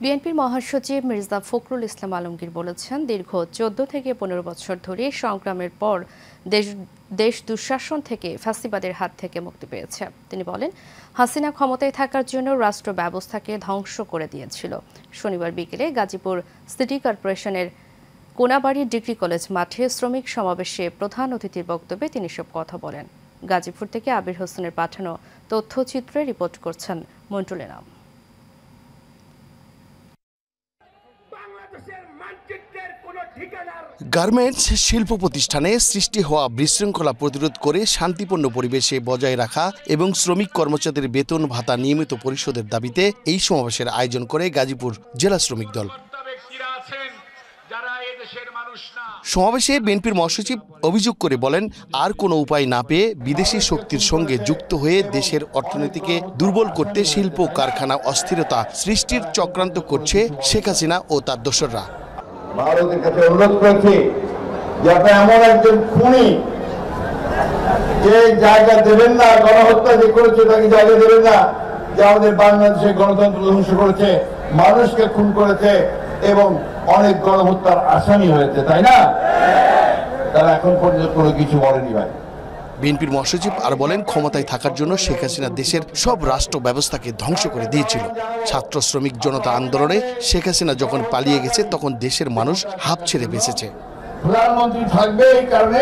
বিএনপির মহাসচিব মির্জা ফখরুল ইসলাম আলমগীর বলেছেন, দীর্ঘ 14 থেকে 15 বছর ধরে সংগ্রামের পর দেশ দুঃশাসন থেকে ফ্যাসিবাদের হাত থেকে মুক্তি পেয়েছে। তিনি বলেন, হাসিনা ক্ষমতায় থাকার জন্য রাষ্ট্র ব্যবস্থাকে ধ্বংস করে দিয়েছিল। শনিবার বিকেলে গাজীপুর সিটি কর্পোরেশনের কোনাবাড়ি ডিগ্রি কলেজ মাঠে শ্রমিক সমাবেশে প্রধান অতিথির বক্তব্যে তিনি সব কথা বলেন। গাজীপুর থেকে আবির হোসেনের পাঠানো তথ্যচিত্রে রিপোর্ট করছেন মন্টুল এনাম। গার্মেন্টস শিল্প প্রতিষ্ঠানে সৃষ্টি হওয়া বিশৃঙ্খলা প্রতিরোধ করে শান্তিপূর্ণ পরিবেশে বজায় রাখা এবং শ্রমিক কর্মচারীদের বেতন ভাতা নিয়মিত পরিশোধের দাবিতে এই সমাবেশের আয়োজন করে গাজীপুর জেলা শ্রমিক দল। সমাবেশে বিএনপির মহাসচিব অভিযোগ করে বলেন, আর কোনো উপায় না পেয়ে বিদেশি শক্তির সঙ্গে যুক্ত হয়ে দেশের অর্থনীতিকে দুর্বল করতে শিল্প কারখানা অস্থিরতা সৃষ্টির চক্রান্ত করছে শেখ হাসিনা ও তার দোসররা। ভারতের কাছে অনুরোধ করেছি যে আপনি এমন একজন খুনি যে জায়গা দেবেন না, গণহত্যা যে করেছে তাকে জায়গা দেবেন না, যে আমাদের বাংলাদেশের গণতন্ত্র ধ্বংস করেছে, মানুষকে খুন করেছে এবং অনেক গণহত্যার আসামি হয়েছে, তাই না? তারা এখন পর্যন্ত কোনো কিছু বলেনি ভাই। বিএনপির মহাসচিব আর বলেন, ক্ষমতায় থাকার জন্য শেখ হাসিনা দেশের সব রাষ্ট্র ব্যবস্থাকে ধ্বংস করে দিয়েছিল। ছাত্র শ্রমিক জনতা আন্দোলনে শেখ হাসিনা যখন পালিয়ে গেছে তখন দেশের মানুষ হাঁপ ছেড়ে বেঁচেছে। প্রধানমন্ত্রী থাকবে এই কারণে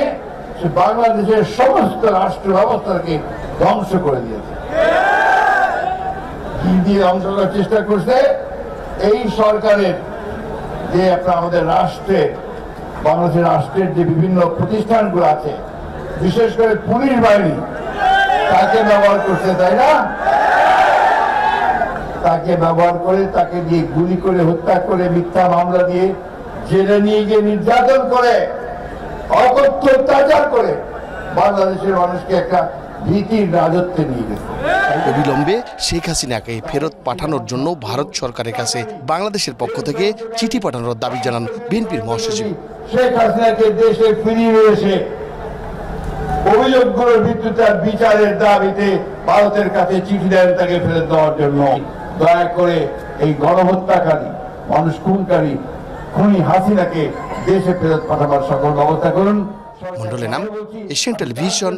সে বাংলাদেশের সমস্ত রাষ্ট্র ব্যবস্থাকে ধ্বংস করে দিয়েছে। কি দিয়ে ধ্বংস করার চেষ্টা করছে? এই সরকারের যে আমাদের রাষ্ট্রে বাংলাদেশের রাষ্ট্রের যে বিভিন্ন প্রতিষ্ঠানগুলো আছে, বিশেষ করে পুলিশ বাহিনী তাকে ব্যবহার করছে, তাই না? তাকে ব্যবহার করে তাকে দিয়ে গুলি করে হত্যা করে মিথ্যা মামলা দিয়ে জেলে নিয়ে গিয়ে নির্যাতন করে অকথ্য অত্যাচার করে বাংলাদেশের মানুষকে একটা ভীতির রাজত্বে নিয়ে গেছে। অবিলম্বে শেখ হাসিনাকে ফেরত পাঠানোর জন্য ভারত সরকারের কাছে বাংলাদেশের পক্ষ থেকে চিঠি পাঠানোর দাবি জানান বিএনপির মহাসচিব। শেখ হাসিনাকে দেশে ফিরিয়ে এসে অভিযোগগুলোর ভিত্তিতে বিচারের দাবিতে ভারতের কাছে চিঠি দেন তাকে ফেরত দেওয়ার জন্য। দয়া করে এই গণহত্যাকারী, মানুষ খুনকারী খুনি হাসিনাকে দেশে ফেরত পাঠাবার সকল ব্যবস্থা করুন। Mondal Enam, Asian television.